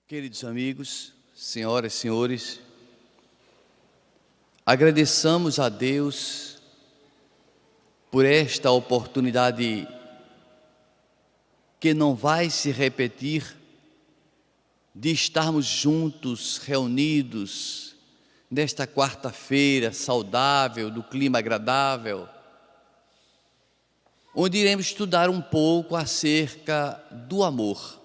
Queridos amigos, senhoras e senhores, agradeçamos a Deus por esta oportunidade que não vai se repetir de estarmos juntos, reunidos, nesta quarta-feira saudável, do clima agradável, onde iremos estudar um pouco acerca do amor.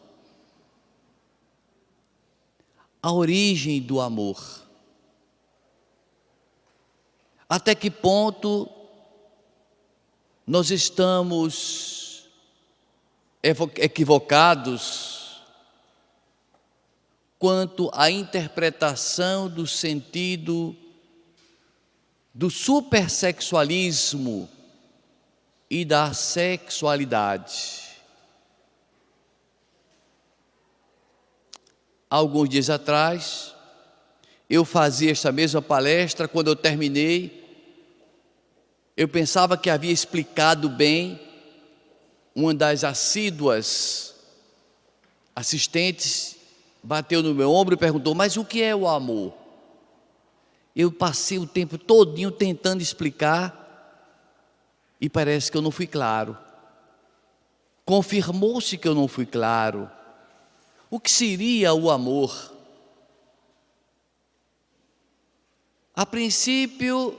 A origem do amor. Até que ponto nós estamos equivocados quanto à interpretação do sentido do supersexualismo e da sexualidade. Alguns dias atrás, eu fazia esta mesma palestra. Quando eu terminei, eu pensava que havia explicado bem. Uma das assíduas assistentes bateu no meu ombro e perguntou: mas o que é o amor? Eu passei o tempo todinho tentando explicar e parece que eu não fui claro. Confirmou-se que eu não fui claro. O que seria o amor? A princípio,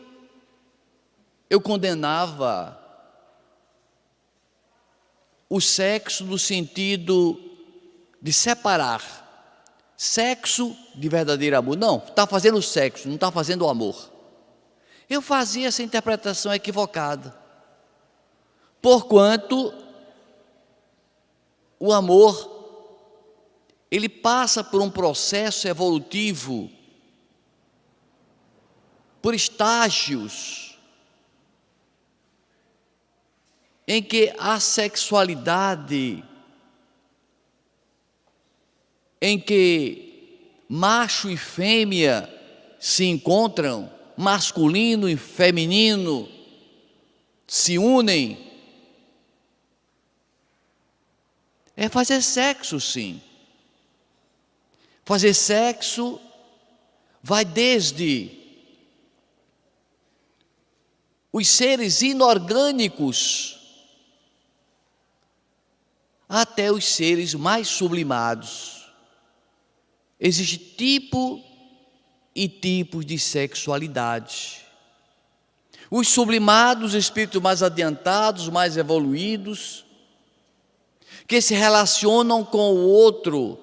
eu condenava o sexo no sentido de separar sexo de verdadeiro amor. Não, está fazendo sexo, não está fazendo o amor. Eu fazia essa interpretação equivocada, porquanto o amor, ele passa por um processo evolutivo, por estágios, em que a sexualidade, em que macho e fêmea se encontram, masculino e feminino se unem, é fazer sexo, sim. Fazer sexo vai desde os seres inorgânicos até os seres mais sublimados. Existe tipo e tipos de sexualidade. Os sublimados, espíritos mais adiantados, mais evoluídos, que se relacionam com o outro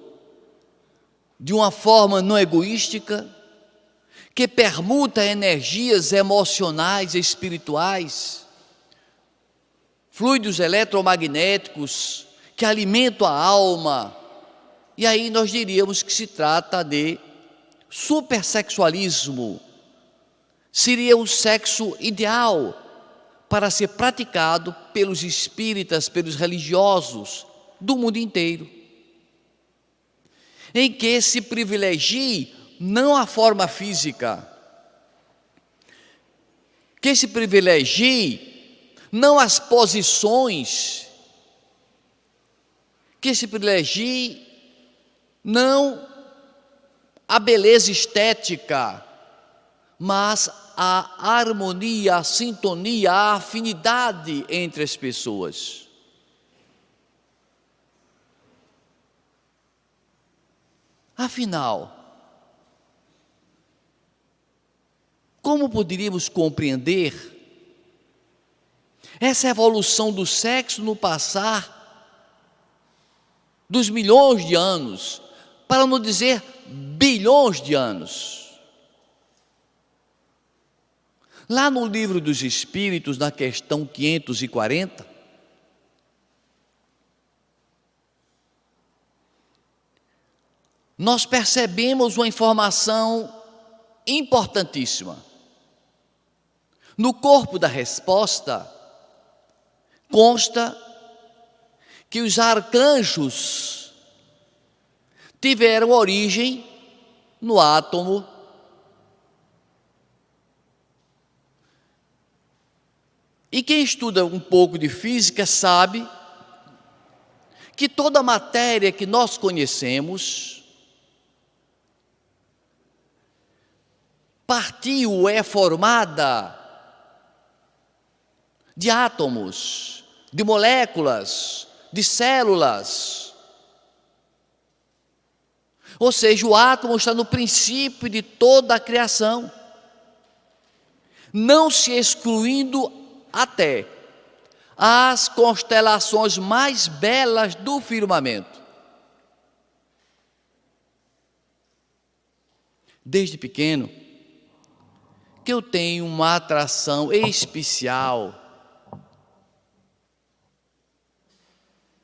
de uma forma não egoística, que permuta energias emocionais e espirituais, fluidos eletromagnéticos que alimentam a alma, e aí nós diríamos que se trata de supersexualismo. Seria o sexo ideal para ser praticado pelos espíritas, pelos religiosos do mundo inteiro, em que se privilegie não a forma física, que se privilegie não as posições, que se privilegie não a beleza estética, mas a harmonia, a sintonia, a afinidade entre as pessoas. Afinal, como poderíamos compreender essa evolução do sexo no passar dos milhões de anos, para não dizer bilhões de anos? Lá no Livro dos Espíritos, na questão 540, nós percebemos uma informação importantíssima. No corpo da resposta consta que os arcanjos tiveram origem no átomo, e quem estuda um pouco de física sabe que toda a matéria que nós conhecemos partiu, é formada de átomos, de moléculas, de células. Ou seja, o átomo está no princípio de toda a criação, não se excluindo até as constelações mais belas do firmamento. Desde pequeno, que eu tenho uma atração especial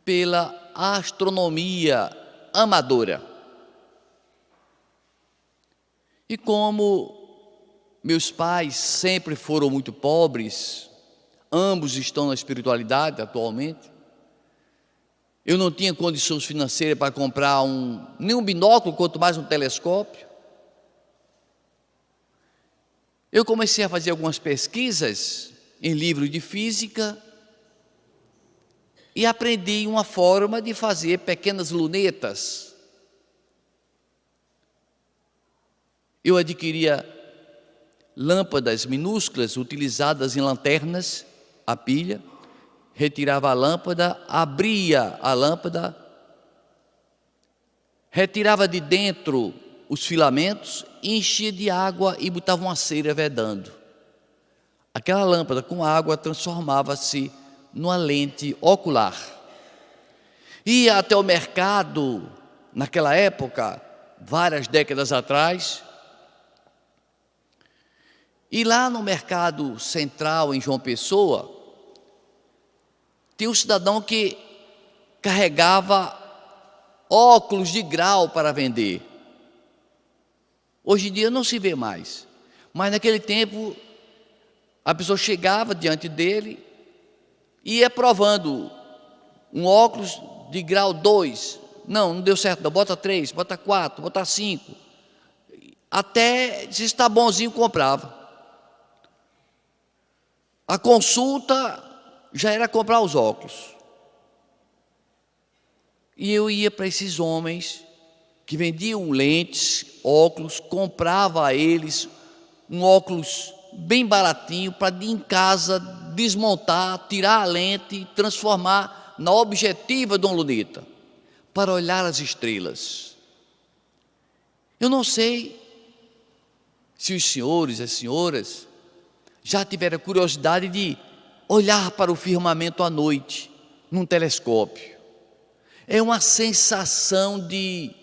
pela astronomia amadora. E como meus pais sempre foram muito pobres, ambos estão na espiritualidade atualmente, eu não tinha condições financeiras para comprar nem um binóculo, quanto mais um telescópio. Eu comecei a fazer algumas pesquisas em livros de física e aprendi uma forma de fazer pequenas lunetas. Eu adquiria lâmpadas minúsculas utilizadas em lanternas, a pilha, retirava a lâmpada, abria a lâmpada, retirava de dentro os filamentos, enchia de água e botava uma cera vedando. Aquela lâmpada com água transformava-se numa lente ocular. Ia até o mercado, naquela época, várias décadas atrás, e lá no mercado central em João Pessoa, tinha um cidadão que carregava óculos de grau para vender. Hoje em dia não se vê mais, mas naquele tempo a pessoa chegava diante dele e ia provando um óculos de grau 2, não deu certo, não, bota 3, bota 4, bota 5, até se está bonzinho comprava. A consulta já era comprar os óculos. E eu ia para esses homens que vendiam lentes, óculos, comprava a eles um óculos bem baratinho para ir em casa desmontar, tirar a lente e transformar na objetiva de uma luneta, para olhar as estrelas. Eu não sei se os senhores e as senhoras já tiveram curiosidade de olhar para o firmamento à noite, num telescópio. É uma sensação de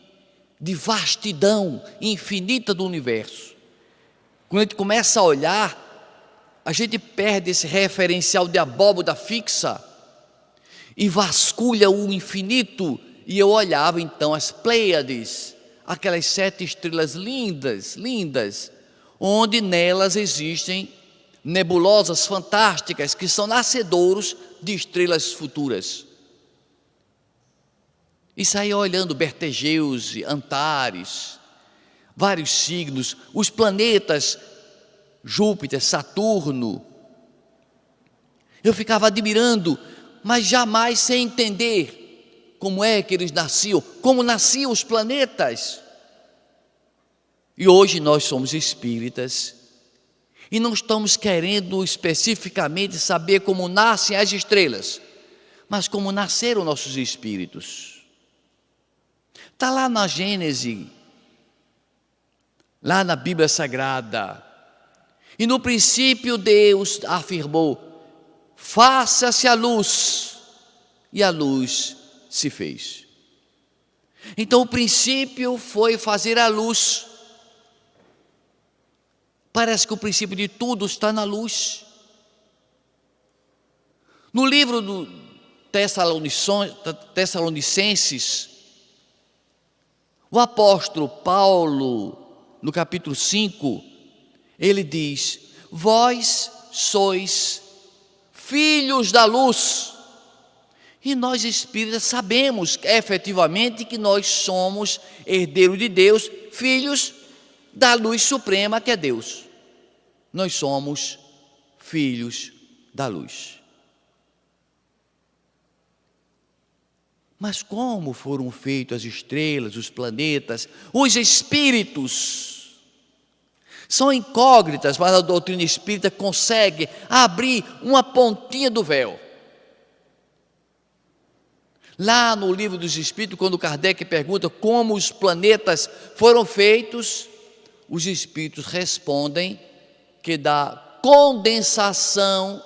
vastidão infinita do universo. Quando a gente começa a olhar, a gente perde esse referencial de abóboda fixa e vasculha o infinito. E eu olhava então as Pleiades, aquelas 7 estrelas lindas, lindas, onde nelas existem nebulosas fantásticas que são nascedouros de estrelas futuras. E saía olhando Betelgeuse, Antares, vários signos, os planetas, Júpiter, Saturno. Eu ficava admirando, mas jamais sem entender como é que eles nasciam, como nasciam os planetas. E hoje nós somos espíritas e não estamos querendo especificamente saber como nascem as estrelas, mas como nasceram nossos espíritos. Está lá na Gênese, lá na Bíblia Sagrada. E no princípio Deus afirmou: faça-se a luz, e a luz se fez. Então o princípio foi fazer a luz. Parece que o princípio de tudo está na luz. No livro do Tessalonicenses, o apóstolo Paulo, no capítulo 5, ele diz: vós sois filhos da luz. E nós espíritas sabemos efetivamente que nós somos herdeiros de Deus, filhos da luz suprema que é Deus. Nós somos filhos da luz. Mas como foram feitas as estrelas, os planetas, os espíritos? São incógnitas, mas a doutrina espírita consegue abrir uma pontinha do véu. Lá no Livro dos Espíritos, quando Kardec pergunta como os planetas foram feitos, os espíritos respondem que da condensação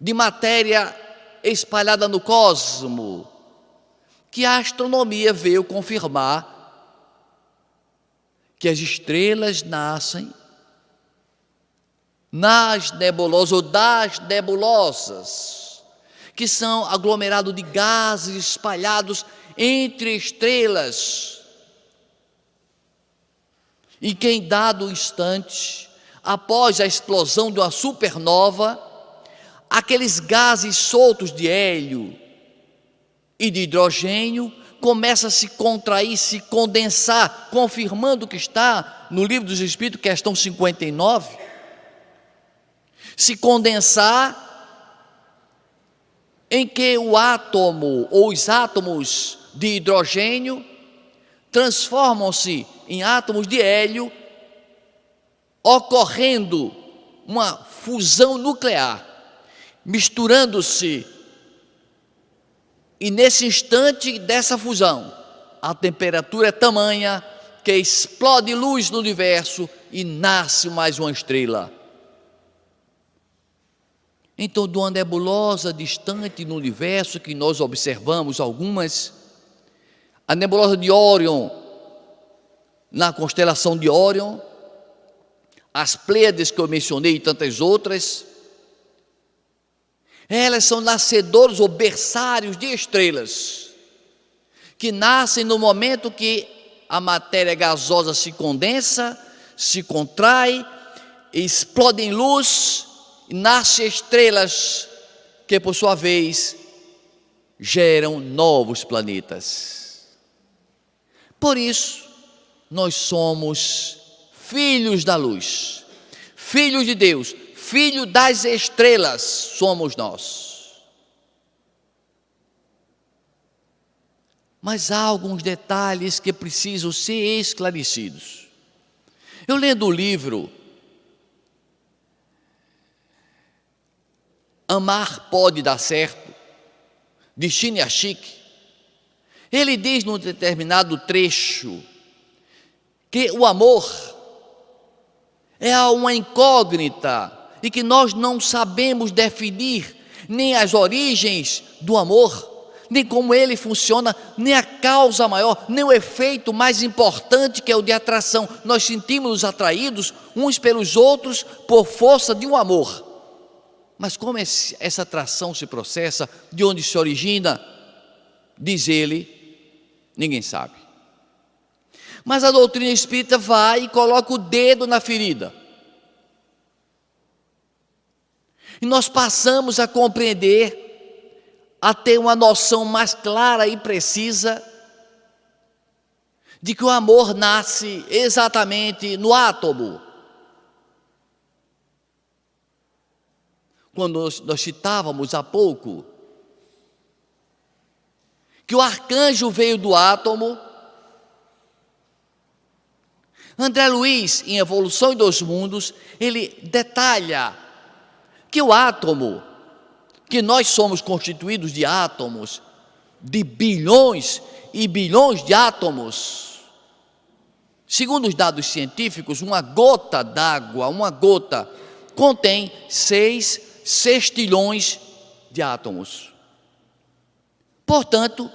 de matéria espalhada no cosmos, que a astronomia veio confirmar que as estrelas nascem nas nebulosas ou das nebulosas, que são aglomerados de gases espalhados entre estrelas, e que em dado instante, após a explosão de uma supernova, aqueles gases soltos de hélio e de hidrogênio começam a se contrair, se condensar, confirmando o que está no Livro dos Espíritos, questão 59, se condensar em que o átomo ou os átomos de hidrogênio transformam-se em átomos de hélio, ocorrendo uma fusão nuclear, misturando-se, e nesse instante dessa fusão, a temperatura é tamanha que explode luz no universo e nasce mais uma estrela. Então, de uma nebulosa distante no universo, que nós observamos algumas, a nebulosa de Órion, na constelação de Órion, as Pleiades que eu mencionei e tantas outras, elas são nascedores ou berçários de estrelas, que nascem no momento que a matéria gasosa se condensa, se contrai, explode em luz, e nascem estrelas que, por sua vez, geram novos planetas. Por isso, nós somos filhos da luz, filhos de Deus, filho das estrelas somos nós. Mas há alguns detalhes que precisam ser esclarecidos. Eu lendo o livro Amar Pode Dar Certo, de Chiniachik, ele diz num determinado trecho que o amor é uma incógnita e que nós não sabemos definir nem as origens do amor, nem como ele funciona, nem a causa maior, nem o efeito mais importante, que é o de atração. Nós sentimos-nos atraídos uns pelos outros por força de um amor. Mas como essa atração se processa, de onde se origina, diz ele, ninguém sabe. Mas a doutrina espírita vai e coloca o dedo na ferida. E nós passamos a compreender, a ter uma noção mais clara e precisa de que o amor nasce exatamente no átomo. Quando nós citávamos há pouco que o arcanjo veio do átomo, André Luiz, em Evolução dos Mundos, ele detalha que o átomo, que nós somos constituídos de átomos, de bilhões e bilhões de átomos. Segundo os dados científicos, uma gota d'água, contém 6 sextilhões de átomos. Portanto,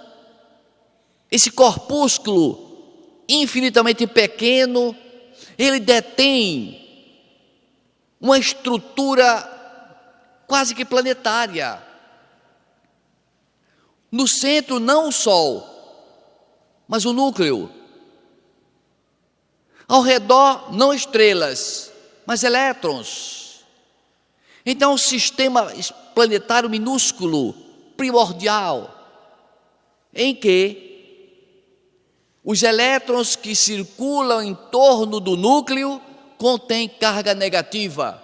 esse corpúsculo infinitamente pequeno, ele detém uma estrutura quase que planetária. No centro, não o Sol, mas o núcleo. Ao redor, não estrelas, mas elétrons. Então, um sistema planetário minúsculo, primordial, em que os elétrons que circulam em torno do núcleo contêm carga negativa.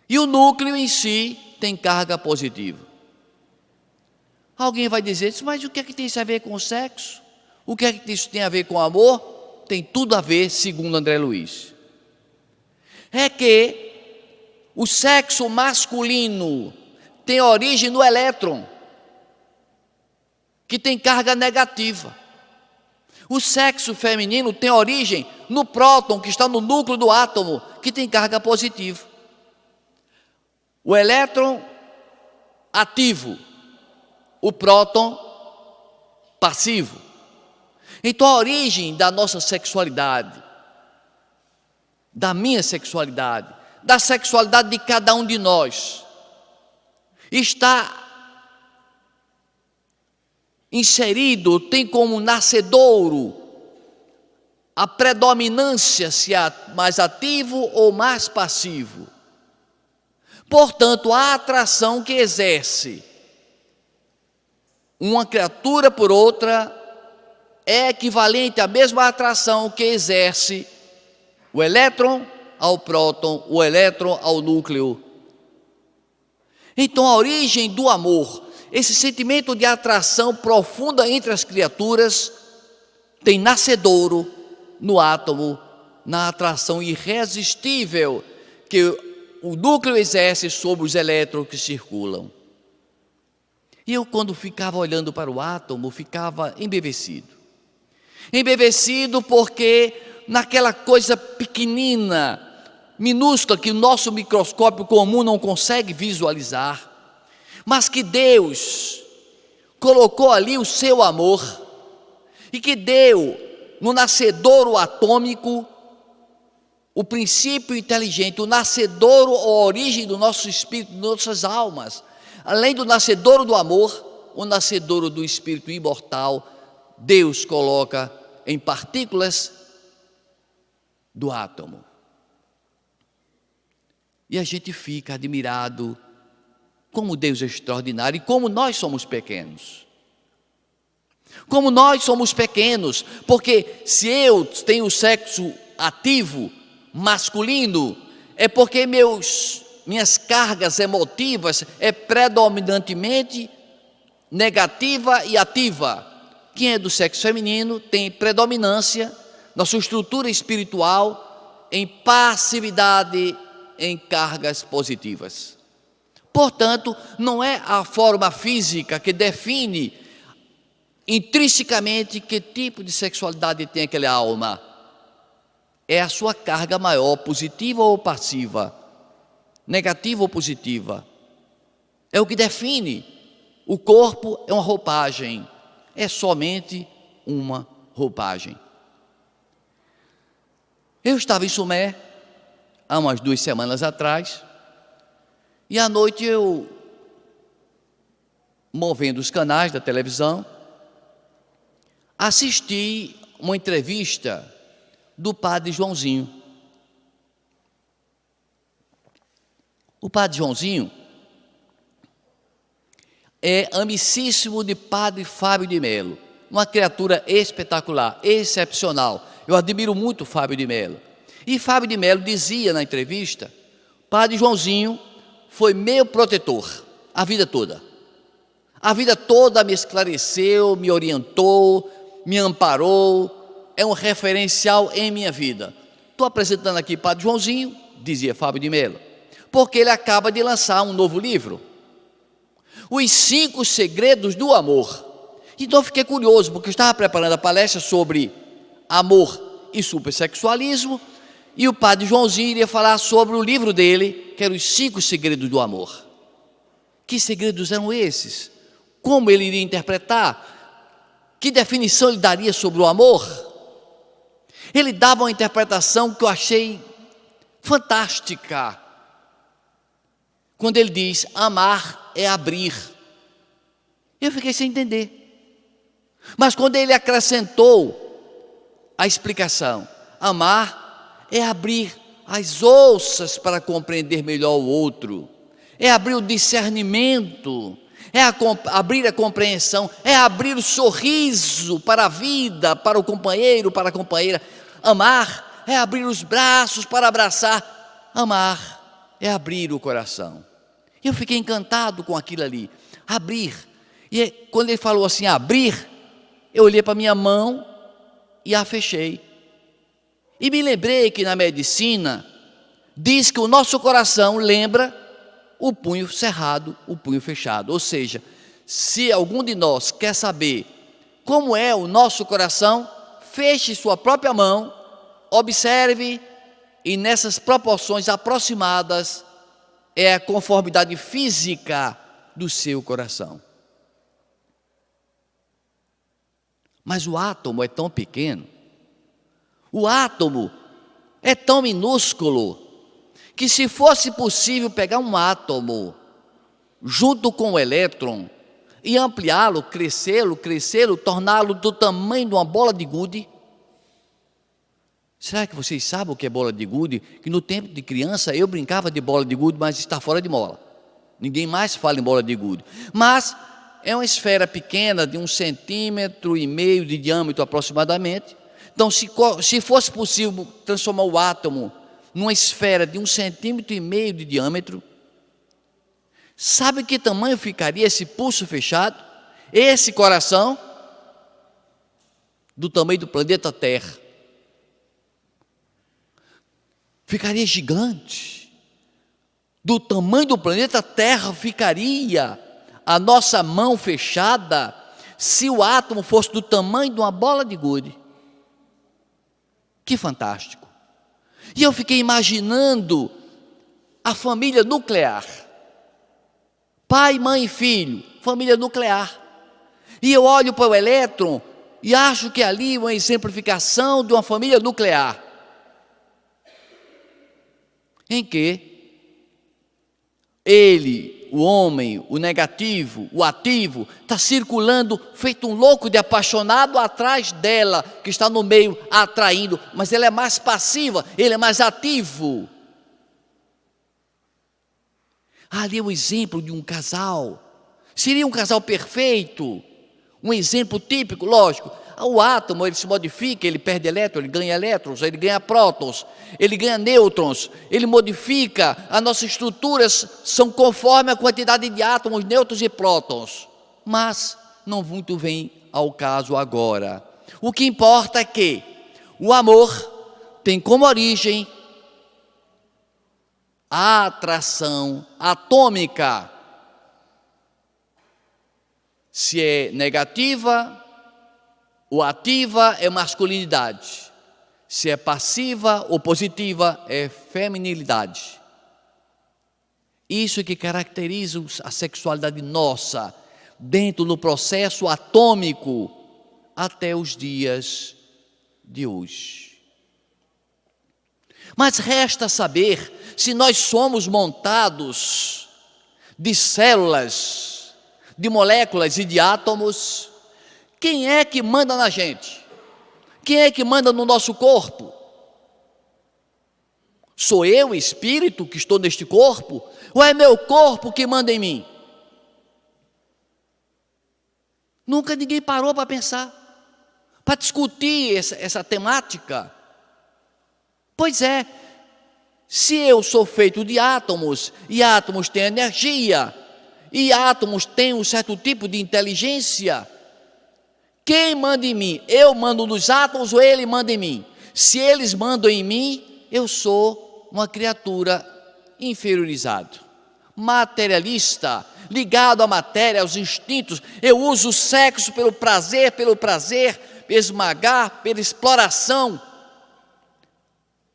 E o núcleo em si tem carga positiva. Alguém vai dizer, mas o que é que tem isso a ver com o sexo? O que é que isso tem a ver com o amor? tem tudo a ver, segundo André Luiz. É que o sexo masculino tem origem no elétron, que tem carga negativa. O sexo feminino tem origem no próton, que está no núcleo do átomo, que tem carga positiva. O elétron ativo, o próton passivo. Então a origem da nossa sexualidade, da minha sexualidade, da sexualidade de cada um de nós, está inserido, tem como nascedouro a predominância, se é mais ativo ou mais passivo. Portanto, a atração que exerce uma criatura por outra é equivalente à mesma atração que exerce o elétron ao próton, o elétron ao núcleo. Então, a origem do amor, esse sentimento de atração profunda entre as criaturas, tem nascedouro no átomo, na atração irresistível que o núcleo exerce sobre os elétrons que circulam. E eu, quando ficava olhando para o átomo, ficava embevecido. Embevecido porque naquela coisa pequenina, minúscula, que o nosso microscópio comum não consegue visualizar, mas que Deus colocou ali o seu amor, e que deu no nascedouro atômico o princípio inteligente, o nascedouro, a origem do nosso espírito, de nossas almas, além do nascedouro do amor, o nascedouro do espírito imortal, Deus coloca em partículas do átomo. E a gente fica admirado como Deus é extraordinário e como nós somos pequenos. Como nós somos pequenos, porque se eu tenho sexo ativo, masculino, é porque minhas cargas emotivas é predominantemente negativa e ativa. Quem é do sexo feminino tem predominância na sua estrutura espiritual em passividade, em cargas positivas. Portanto, não é a forma física que define intrinsecamente que tipo de sexualidade tem aquela alma. É a sua carga maior, positiva ou passiva, negativa ou positiva. É o que define. O corpo é uma roupagem, é somente uma roupagem. Eu estava em Sumé há umas 2 semanas atrás, e à noite eu, movendo os canais da televisão, assisti uma entrevista do padre Joãozinho. O padre Joãozinho é amicíssimo de padre Fábio de Melo, uma criatura espetacular, excepcional. Eu admiro muito o Fábio de Melo. E Fábio de Melo dizia na entrevista: padre Joãozinho foi meu protetor a vida toda. A vida toda me esclareceu, me orientou, me amparou, é um referencial em minha vida. Estou apresentando aqui padre Joãozinho, dizia Fábio de Melo, porque ele acaba de lançar um novo livro, Os 5 Segredos do Amor. Então eu fiquei curioso, porque eu estava preparando a palestra sobre amor e supersexualismo, e o padre Joãozinho iria falar sobre o livro dele, que era Os 5 Segredos do Amor. Que segredos eram esses? Como ele iria interpretar? Que definição ele daria sobre o amor? Ele dava uma interpretação que eu achei fantástica, quando ele diz: amar é abrir. Eu fiquei sem entender, mas quando ele acrescentou a explicação: amar é abrir as ouças para compreender melhor o outro, é abrir o discernimento, é abrir a compreensão, é abrir o sorriso para a vida, para o companheiro, para a companheira. Amar é abrir os braços para abraçar. Amar é abrir o coração. Eu fiquei encantado com aquilo ali, abrir. E quando ele falou assim, abrir, eu olhei para a minha mão e a fechei. E me lembrei que na medicina diz que o nosso coração lembra o punho cerrado, o punho fechado. Ou seja, se algum de nós quer saber como é o nosso coração, feche sua própria mão, observe, e nessas proporções aproximadas é a conformidade física do seu coração. Mas o átomo é tão pequeno, o átomo é tão minúsculo, que se fosse possível pegar um átomo junto com o elétron e ampliá-lo, crescê-lo, torná-lo do tamanho de uma bola de gude. Será que vocês sabem o que é bola de gude? Que no tempo de criança eu brincava de bola de gude, mas está fora de moda. Ninguém mais fala em bola de gude. Mas é uma esfera pequena de 1,5 centímetro de diâmetro aproximadamente. Então, se fosse possível transformar o átomo numa esfera de 1,5 centímetro de diâmetro, sabe que tamanho ficaria esse pulso fechado? Esse coração? Do tamanho do planeta Terra. Ficaria gigante. Do tamanho do planeta Terra ficaria a nossa mão fechada se o átomo fosse do tamanho de uma bola de gude. Que fantástico. E eu fiquei imaginando a família nuclear. Pai, mãe e filho, família nuclear. E eu olho para o elétron e acho que ali é uma exemplificação de uma família nuclear. Em que ele, o homem, o negativo, o ativo, está circulando feito um louco de apaixonado atrás dela, que está no meio atraindo, mas ela é mais passiva, ele é mais ativo. Ali é o exemplo de um casal. Seria um casal perfeito, um exemplo típico, lógico. O átomo, ele se modifica, ele perde elétrons, ele ganha elétrons, ele ganha prótons, ele ganha nêutrons, ele modifica, as nossas estruturas são conforme a quantidade de átomos, nêutrons e prótons. Mas não muito vem ao caso agora. O que importa é que o amor tem como origem a atração atômica. Se é negativa ou ativa, é masculinidade. Se é passiva ou positiva, é feminilidade. Isso que caracteriza a sexualidade nossa, dentro do processo atômico, até os dias de hoje. Mas resta saber se nós somos montados de células, de moléculas e de átomos. Quem é que manda na gente? Quem é que manda no nosso corpo? Sou eu, espírito, que estou neste corpo? Ou é meu corpo que manda em mim? Nunca ninguém parou para pensar, para discutir essa temática. Pois é, se eu sou feito de átomos, e átomos têm energia, e átomos têm um certo tipo de inteligência, quem manda em mim? Eu mando nos átomos ou ele manda em mim? Se eles mandam em mim, eu sou uma criatura inferiorizada, materialista, ligado à matéria, aos instintos. Eu uso o sexo pelo prazer, esmagar, pela exploração,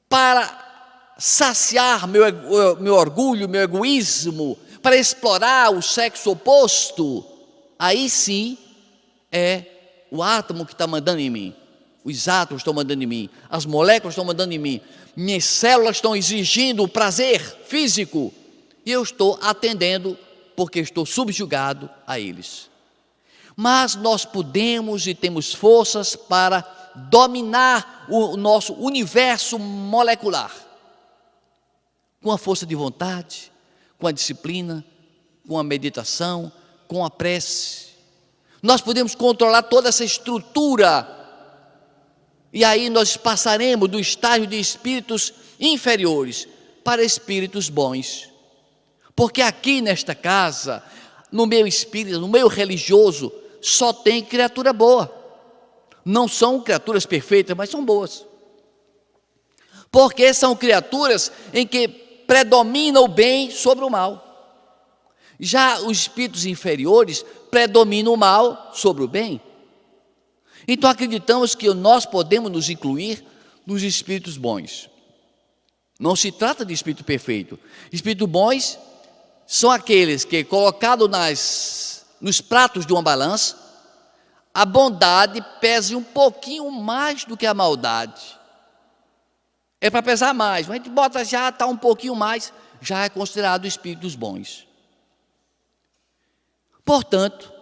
para saciar meu orgulho, meu egoísmo, para explorar o sexo oposto. Aí sim é o átomo que está mandando em mim, os átomos estão mandando em mim, as moléculas estão mandando em mim, minhas células estão exigindo o prazer físico, e eu estou atendendo, porque estou subjugado a eles. Mas nós podemos e temos forças para dominar o nosso universo molecular, com a força de vontade, com a disciplina, com a meditação, com a prece. Nós podemos controlar toda essa estrutura, e aí nós passaremos do estágio de espíritos inferiores para espíritos bons. Porque aqui nesta casa, no meio espírita, no meio religioso, só tem criatura boa. Não são criaturas perfeitas, mas são boas. Porque são criaturas em que predomina o bem sobre o mal. Já os espíritos inferiores predominam o mal sobre o bem. Então acreditamos que nós podemos nos incluir nos espíritos bons. Não se trata de espírito perfeito. Espíritos bons são aqueles que, colocado nos pratos de uma balança, a bondade pese um pouquinho mais do que a maldade. É para pesar mais, mas a gente bota já, está um pouquinho mais, já é considerado espíritos bons. Portanto,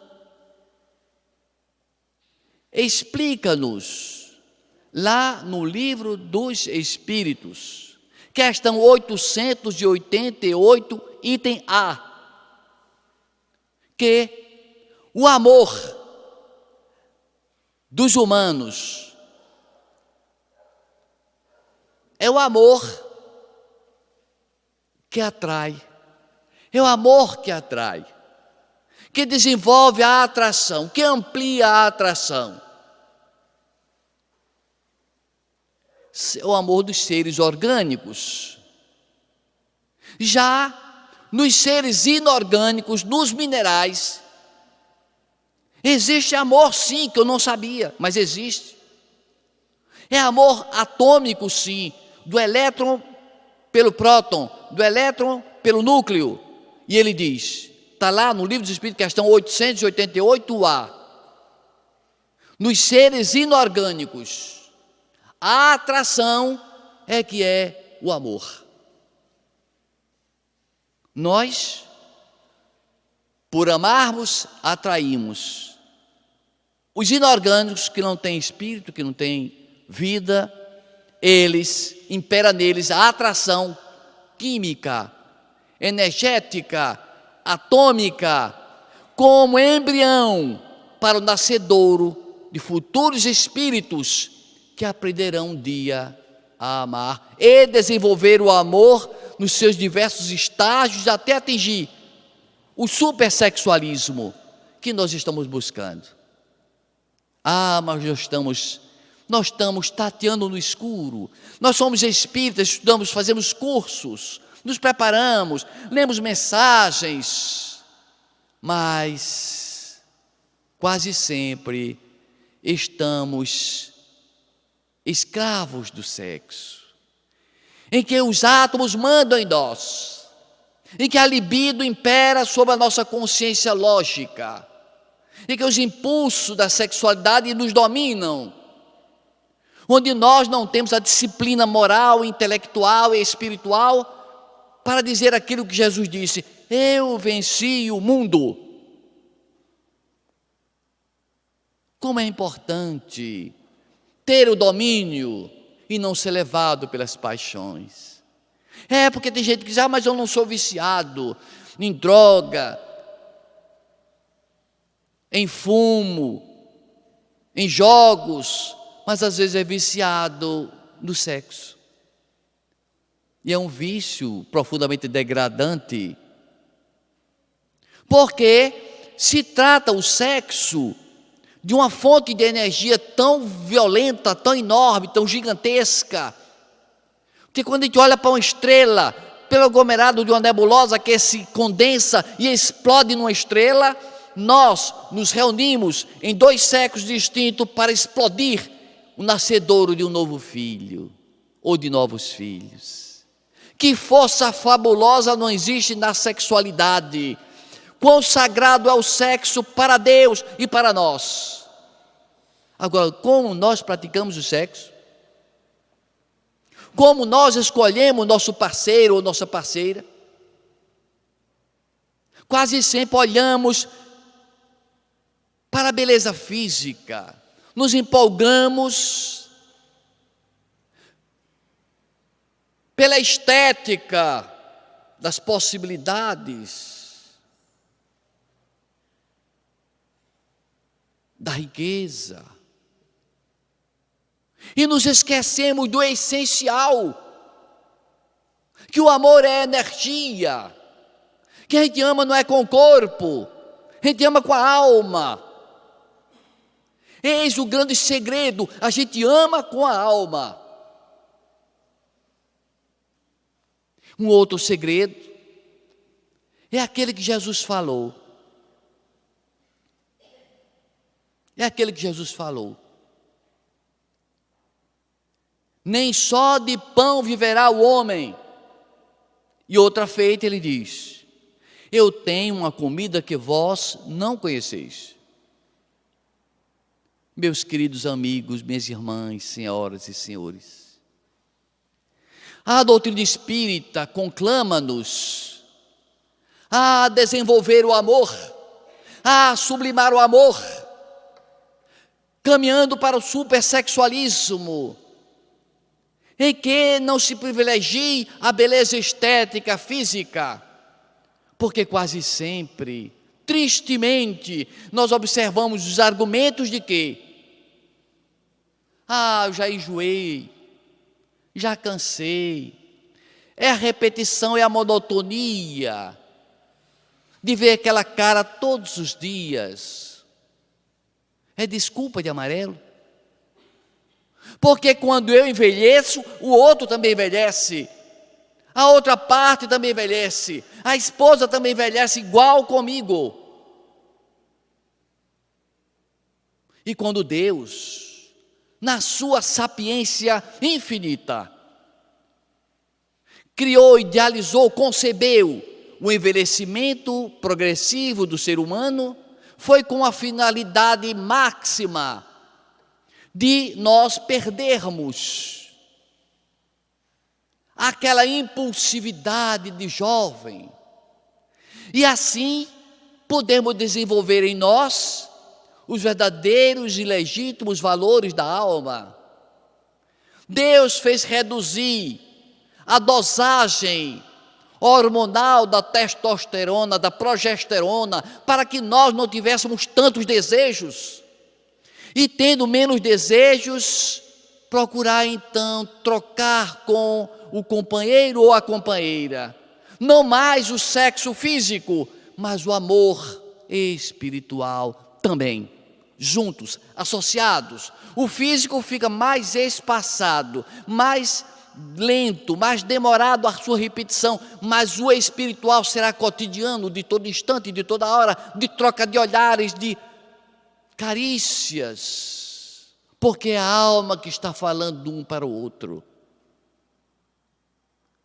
explica-nos lá no Livro dos Espíritos, questão 888, item A, que o amor dos humanos é o amor que atrai, é o amor que atrai, que desenvolve a atração, que amplia a atração. É o amor dos seres orgânicos. Já nos seres inorgânicos, nos minerais, existe amor sim, que eu não sabia, mas existe. É amor atômico sim, do elétron pelo próton, do elétron pelo núcleo. E ele diz, está lá no Livro dos Espíritos, questão 888A, nos seres inorgânicos, a atração é que é o amor. Nós, por amarmos, atraímos. Os inorgânicos que não têm espírito, que não têm vida, impera neles a atração química, energética, atômica, como embrião para o nascedouro de futuros espíritos que aprenderão um dia a amar e desenvolver o amor nos seus diversos estágios até atingir o supersexualismo que nós estamos buscando. Mas nós estamos tateando no escuro. Nós somos espíritas, estudamos, fazemos cursos, nos preparamos, lemos mensagens, mas quase sempre estamos escravos do sexo, em que os átomos mandam em nós, em que a libido impera sobre a nossa consciência lógica, em que os impulsos da sexualidade nos dominam, onde nós não temos a disciplina moral, intelectual e espiritual para dizer aquilo que Jesus disse: eu venci o mundo. Como é importante ter o domínio e não ser levado pelas paixões. Porque tem gente que diz, mas eu não sou viciado em droga, em fumo, em jogos, mas às vezes é viciado no sexo. E é um vício profundamente degradante, porque se trata o sexo de uma fonte de energia tão violenta, tão enorme, tão gigantesca, que quando a gente olha para uma estrela, pelo aglomerado de uma nebulosa que se condensa e explode numa estrela, nós nos reunimos em 2 sexos distintos para explodir o nascedouro de um novo filho, ou de novos filhos. Que força fabulosa não existe na sexualidade! Quão sagrado é o sexo para Deus e para nós. Agora, como nós praticamos o sexo? Como nós escolhemos nosso parceiro ou nossa parceira? Quase sempre olhamos para a beleza física, nos empolgamos pela estética das possibilidades, da riqueza, e nos esquecemos do essencial, que o amor é energia, que a gente ama não é com o corpo, a gente ama com a alma. Eis o grande segredo, a gente ama com a alma. Um outro segredo é aquele que Jesus falou. É aquele que Jesus falou. Nem só de pão viverá o homem. E outra feita ele diz: eu tenho uma comida que vós não conheceis. Meus queridos amigos, minhas irmãs, senhoras e senhores, a doutrina espírita conclama-nos a desenvolver o amor, a sublimar o amor, caminhando para o supersexualismo, em que não se privilegie a beleza estética, física, porque quase sempre, tristemente, nós observamos os argumentos de que eu já enjoei, já cansei, é a repetição, é a monotonia de ver aquela cara todos os dias, é desculpa de amarelo. Porque quando eu envelheço, o outro também envelhece, a outra parte também envelhece, a esposa também envelhece igual comigo. E quando Deus, na sua sapiência infinita, criou, idealizou, concebeu o envelhecimento progressivo do ser humano, foi com a finalidade máxima de nós perdermos aquela impulsividade de jovem, e assim podemos desenvolver em nós os verdadeiros e legítimos valores da alma. Deus fez reduzir a dosagem hormonal da testosterona, da progesterona, para que nós não tivéssemos tantos desejos. E tendo menos desejos, procurar então trocar com o companheiro ou a companheira. Não mais o sexo físico, mas o amor espiritual também. Juntos, associados. O físico fica mais espaçado, mais lento, mais demorado a sua repetição, mas o espiritual será cotidiano, de todo instante, de toda hora, de troca de olhares, de carícias, porque é a alma que está falando um para o outro.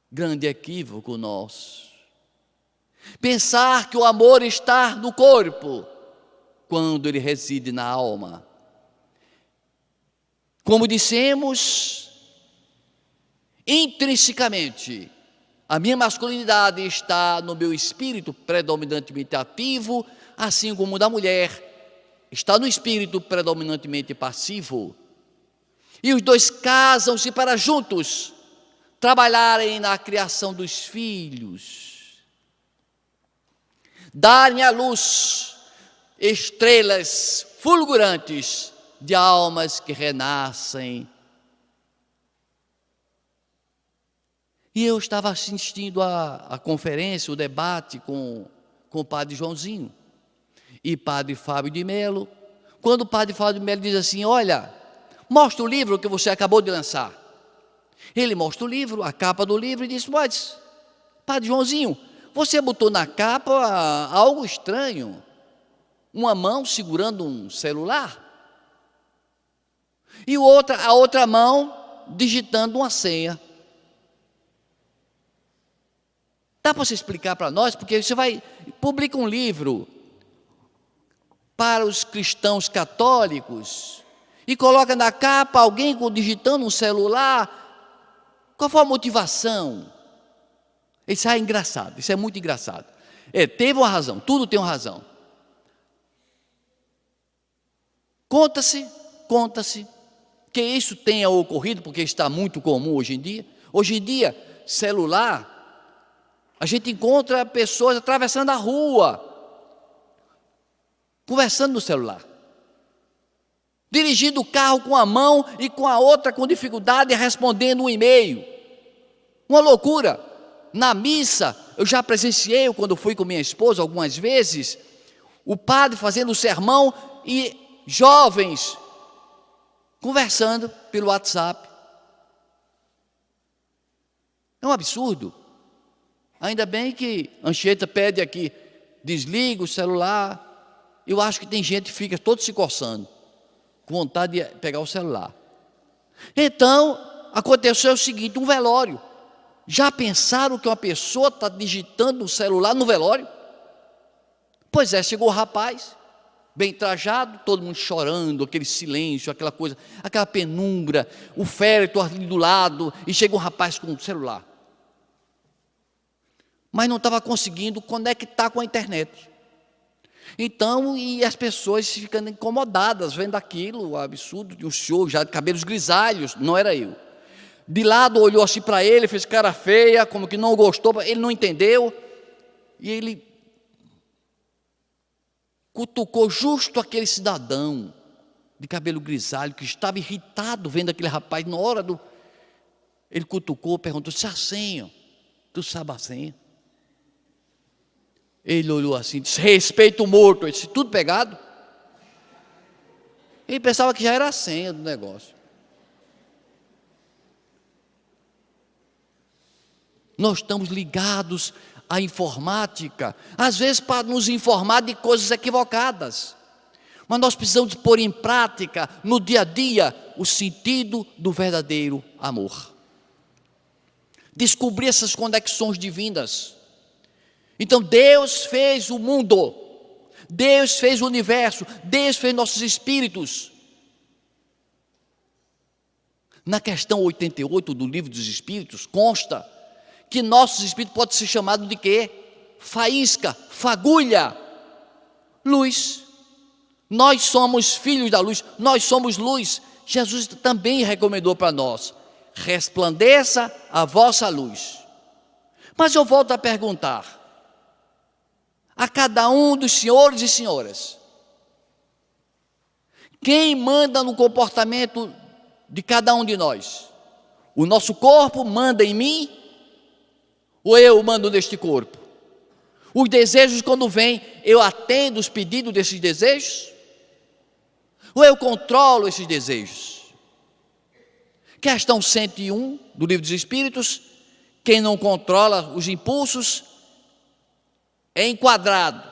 Grande equívoco nosso. Pensar que o amor está no corpo, quando ele reside na alma. Como dissemos, intrinsecamente, a minha masculinidade está no meu espírito predominantemente ativo, assim como o da mulher está no espírito predominantemente passivo. E os dois casam-se para juntos trabalharem na criação dos filhos, darem à luz estrelas fulgurantes de almas que renascem. E eu estava assistindo a conferência, o debate com o padre Joãozinho e padre Fábio de Melo, quando o padre Fábio de Melo diz assim: olha, mostra o livro que você acabou de lançar. Ele mostra o livro, a capa do livro, e diz: mas, padre Joãozinho, você botou na capa algo estranho, uma mão segurando um celular, e a outra mão digitando uma senha. Dá para você explicar para nós? Porque você publica um livro para os cristãos católicos e coloca na capa alguém digitando um celular. Qual foi a motivação? Isso é engraçado, isso é muito engraçado. Teve uma razão, tudo tem uma razão. Conta-se que isso tenha ocorrido, porque está muito comum hoje em dia. Hoje em dia, celular, a gente encontra pessoas atravessando a rua, conversando no celular, dirigindo o carro com a mão e com a outra com dificuldade, respondendo um e-mail. Uma loucura. Na missa, eu já presenciei, quando fui com minha esposa algumas vezes, o padre fazendo o sermão e jovens conversando pelo WhatsApp. É um absurdo. Ainda bem que Anchieta pede aqui, desliga o celular. Eu acho que tem gente que fica todo se coçando, com vontade de pegar o celular. Então, aconteceu o seguinte, um velório. Já pensaram que uma pessoa está digitando no celular no velório? Pois é, chegou o rapaz, bem trajado, todo mundo chorando, aquele silêncio, aquela coisa, aquela penumbra, o féretro ali do lado, e chega um rapaz com o celular. Mas não estava conseguindo conectar com a internet. Então, e as pessoas ficando incomodadas, vendo aquilo, o absurdo de um senhor já de cabelos grisalhos, não era eu. De lado olhou assim para ele, fez cara feia, como que não gostou, ele não entendeu, e ele cutucou justo aquele cidadão de cabelo grisalho, que estava irritado vendo aquele rapaz, na hora do... Ele cutucou, perguntou, se a senha, tu sabe a senha? Ele olhou assim, disse, respeito o morto. Ele disse, tudo pegado? Ele pensava que já era a senha do negócio. Nós estamos ligados à informática, às vezes para nos informar de coisas equivocadas. Mas nós precisamos pôr em prática, no dia a dia, o sentido do verdadeiro amor. Descobrir essas conexões divinas. Então Deus fez o mundo, Deus fez o universo, Deus fez nossos espíritos. Na questão 88 do Livro dos Espíritos, consta que nossos espíritos podem ser chamados de quê? Faísca, fagulha, luz. Nós somos filhos da luz, nós somos luz. Jesus também recomendou para nós, resplandeça a vossa luz. Mas eu volto a perguntar, a cada um dos senhores e senhoras, quem manda no comportamento de cada um de nós? O nosso corpo manda em mim? Ou eu mando neste corpo? Os desejos quando vêm, eu atendo os pedidos desses desejos? Ou eu controlo esses desejos? Questão 101 do Livro dos Espíritos, quem não controla os impulsos é enquadrado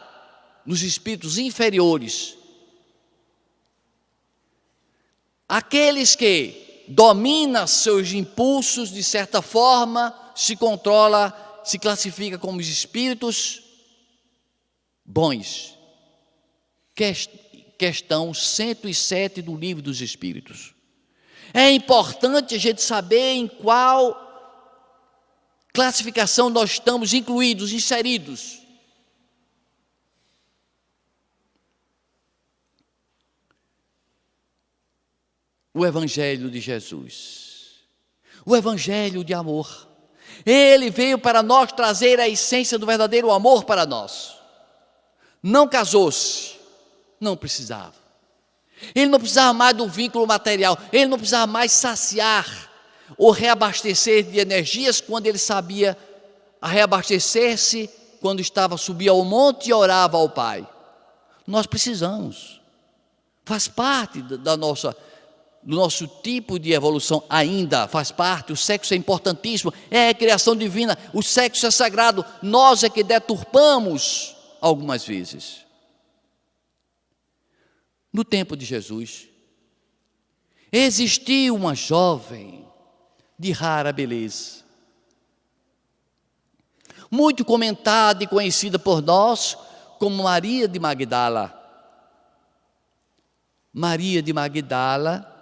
nos espíritos inferiores. Aqueles que dominam seus impulsos, de certa forma, se controla, se classifica como os espíritos bons. Questão 107 do Livro dos Espíritos. É importante a gente saber em qual classificação nós estamos incluídos, inseridos. O Evangelho de Jesus, o Evangelho de amor, ele veio para nós trazer a essência do verdadeiro amor para nós. Não casou-se, não precisava. Ele não precisava mais do vínculo material, ele não precisava mais saciar ou reabastecer de energias quando ele sabia reabastecer-se quando subia ao monte e orava ao Pai. Nós precisamos, faz parte do nosso tipo de evolução ainda, faz parte, o sexo é importantíssimo, é a criação divina, o sexo é sagrado, nós é que deturpamos algumas vezes. No tempo de Jesus, existiu uma jovem de rara beleza, muito comentada e conhecida por nós como Maria de Magdala. Maria de Magdala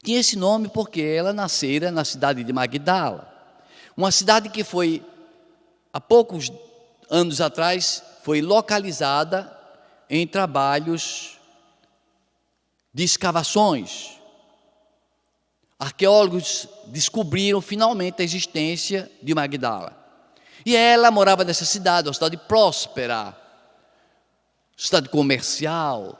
tinha esse nome porque ela nascera na cidade de Magdala, uma cidade que foi, há poucos anos atrás, foi localizada em trabalhos de escavações. Arqueólogos descobriram finalmente a existência de Magdala. E ela morava nessa cidade, uma cidade próspera, cidade comercial,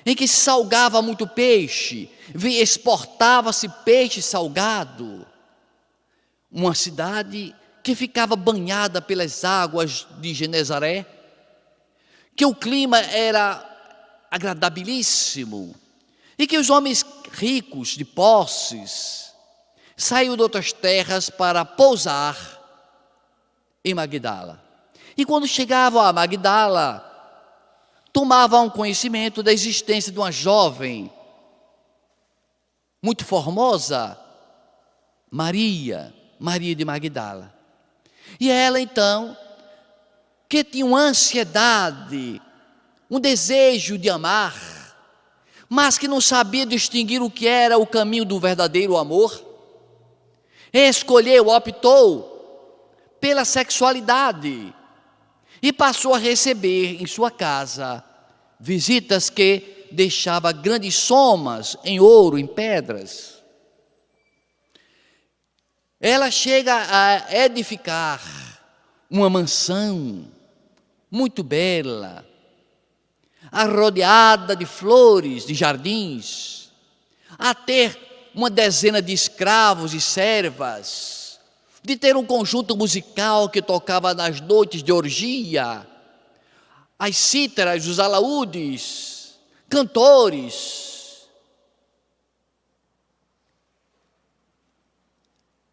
em que se salgava muito peixe, exportava-se peixe salgado. Uma cidade que ficava banhada pelas águas de Genezaré, que o clima era agradabilíssimo, e que os homens ricos de posses saiu de outras terras para pousar em Magdala. E quando chegavam a Magdala, tomavam conhecimento da existência de uma jovem muito formosa, Maria de Magdala. E ela então, que tinha uma ansiedade, um desejo de amar, mas que não sabia distinguir o que era o caminho do verdadeiro amor, optou pela sexualidade e passou a receber em sua casa visitas que deixava grandes somas em ouro, em pedras. Ela chega a edificar uma mansão muito bela, rodeada de flores, de jardins, a ter uma dezena de escravos e servas, de ter um conjunto musical que tocava nas noites de orgia, as cítaras, os alaúdes, cantores.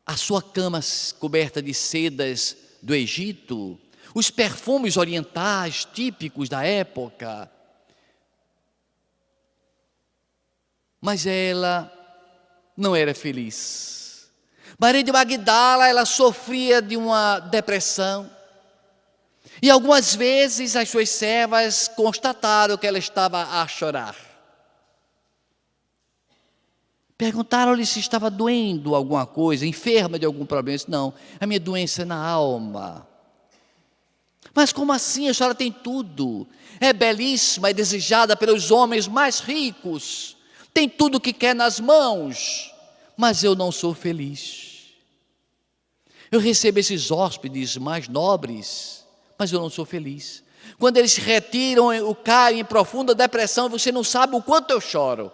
A sua cama coberta de sedas do Egito, os perfumes orientais típicos da época. Mas ela não era feliz. Maria de Magdala, ela sofria de uma depressão. E algumas vezes as suas servas constataram que ela estava a chorar. Perguntaram-lhe se estava doendo alguma coisa, enferma de algum problema. Eu disse, não, a minha doença é na alma. Mas como assim? A senhora tem tudo. É belíssima, é desejada pelos homens mais ricos. Tem tudo o que quer nas mãos. Mas eu não sou feliz. Eu recebo esses hóspedes mais nobres, mas eu não sou feliz. Quando eles se retiram, eu caio em profunda depressão, você não sabe o quanto eu choro.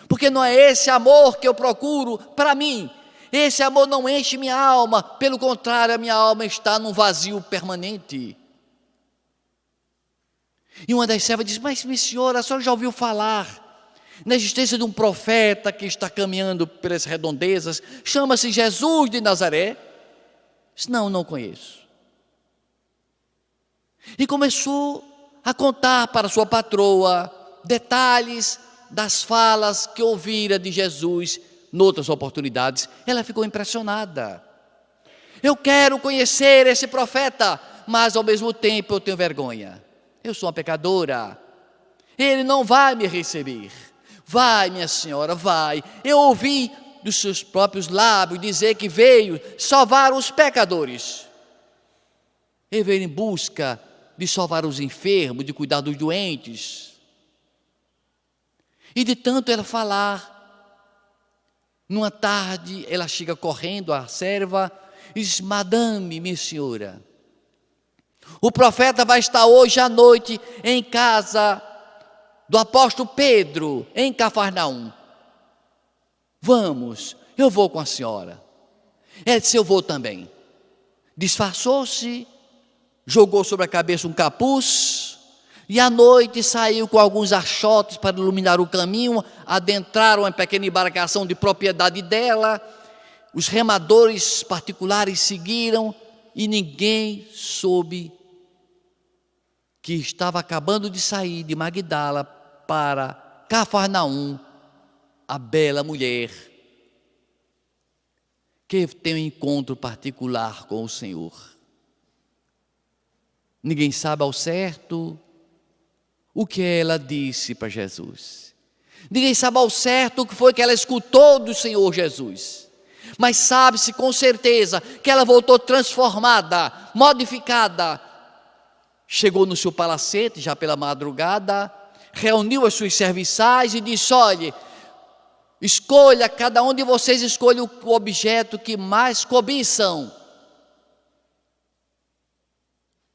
Porque não é esse amor que eu procuro para mim. Esse amor não enche minha alma, pelo contrário, a minha alma está num vazio permanente. E uma das servas diz, mas minha senhora, a senhora já ouviu falar na existência de um profeta que está caminhando pelas redondezas, chama-se Jesus de Nazaré? Disse, não conheço. E começou a contar para sua patroa detalhes das falas que ouvira de Jesus noutras oportunidades. Ela ficou impressionada. Eu quero conhecer esse profeta, mas ao mesmo tempo eu tenho vergonha. Eu sou uma pecadora. Ele não vai me receber. Vai, minha senhora, vai. Eu ouvi dos seus próprios lábios dizer que veio salvar os pecadores. Ele veio em busca de salvar os enfermos, de cuidar dos doentes. E de tanto ela falar, numa tarde ela chega correndo à serva e diz, madame, minha senhora, o profeta vai estar hoje à noite em casa do apóstolo Pedro, em Cafarnaum. Vamos, eu vou com a senhora. Ela disse, eu vou também. Disfarçou-se, jogou sobre a cabeça um capuz, e à noite saiu com alguns achotes para iluminar o caminho, adentraram uma pequena embarcação de propriedade dela, os remadores particulares seguiram, e ninguém soube que estava acabando de sair de Magdala para Cafarnaum, a bela mulher que tem um encontro particular com o Senhor. Ninguém sabe ao certo o que ela disse para Jesus. Ninguém sabe ao certo o que foi que ela escutou do Senhor Jesus. Mas sabe-se com certeza que ela voltou transformada, modificada. Chegou no seu palacete já pela madrugada, reuniu as suas serviçais e disse, olhe, escolha, cada um de vocês escolha o objeto que mais cobiçam.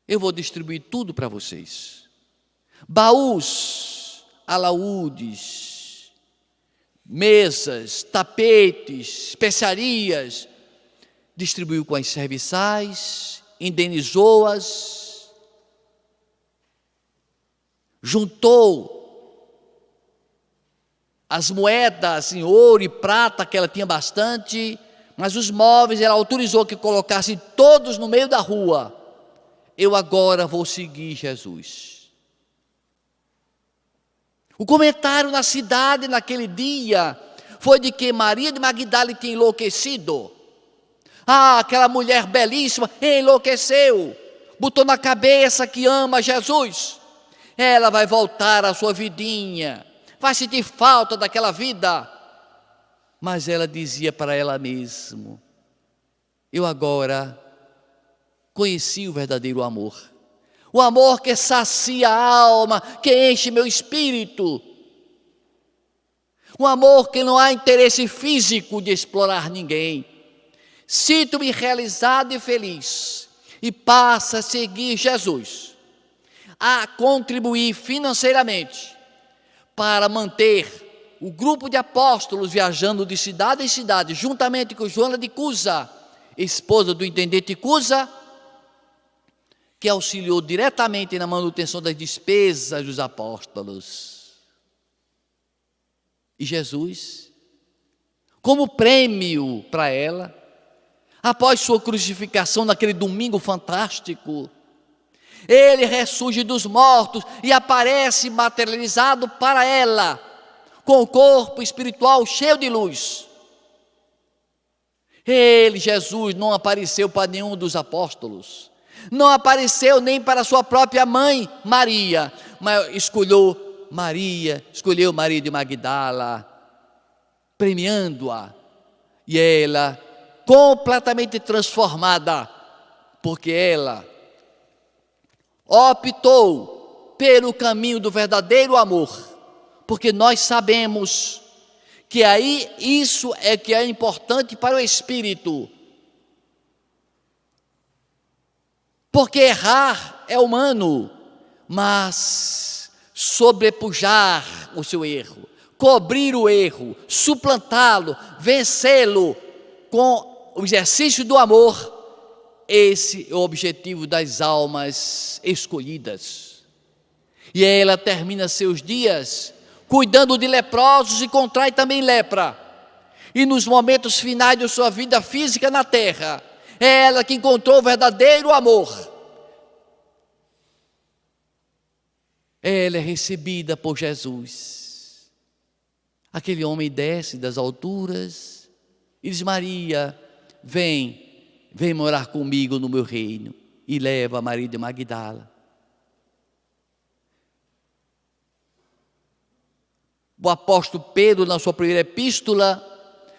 Eu vou distribuir tudo para vocês. Baús, alaúdes, mesas, tapetes, especiarias. Distribuiu com as serviçais, indenizou-as, juntou as moedas em ouro e prata, que ela tinha bastante, mas os móveis ela autorizou que colocassem todos no meio da rua. Eu agora vou seguir Jesus. O comentário na cidade naquele dia foi de que Maria de Magdala tinha enlouquecido. Aquela mulher belíssima enlouqueceu, botou na cabeça que ama Jesus. Ela vai voltar à sua vidinha, vai sentir falta daquela vida. Mas ela dizia para ela mesma: eu agora conheci o verdadeiro amor. O amor que sacia a alma, que enche meu espírito. Um amor que não há interesse físico de explorar ninguém. Sinto-me realizado e feliz. E passa a seguir Jesus. A contribuir financeiramente para manter o grupo de apóstolos viajando de cidade em cidade, juntamente com Joana de Cusa, esposa do intendente Cusa, que auxiliou diretamente na manutenção das despesas dos apóstolos. E Jesus, como prêmio para ela, após sua crucificação naquele domingo fantástico, ele ressurge dos mortos e aparece materializado para ela, com o corpo espiritual cheio de luz. Ele, Jesus, não apareceu para nenhum dos apóstolos, não apareceu nem para sua própria mãe, Maria, mas escolheu Maria de Magdala, premiando-a, e ela completamente transformada, porque ela optou pelo caminho do verdadeiro amor, porque nós sabemos que aí isso é que é importante para o espírito, porque errar é humano, mas sobrepujar o seu erro, cobrir o erro, suplantá-lo, vencê-lo com o exercício do amor, esse é o objetivo das almas escolhidas. E ela termina seus dias cuidando de leprosos e contrai também lepra. E nos momentos finais de sua vida física na terra, é ela que encontrou o verdadeiro amor. Ela é recebida por Jesus. Aquele homem desce das alturas e diz: Maria, vem morar comigo no meu reino. E leva Maria de Magdala. O apóstolo Pedro, na sua primeira epístola,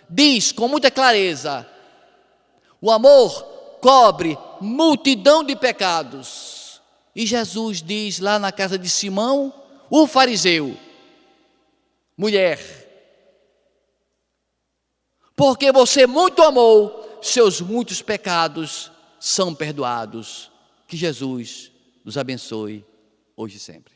diz com muita clareza: o amor cobre multidão de pecados. E Jesus diz lá na casa de Simão, o fariseu: mulher, porque você muito amou, seus muitos pecados são perdoados. Que Jesus nos abençoe hoje e sempre.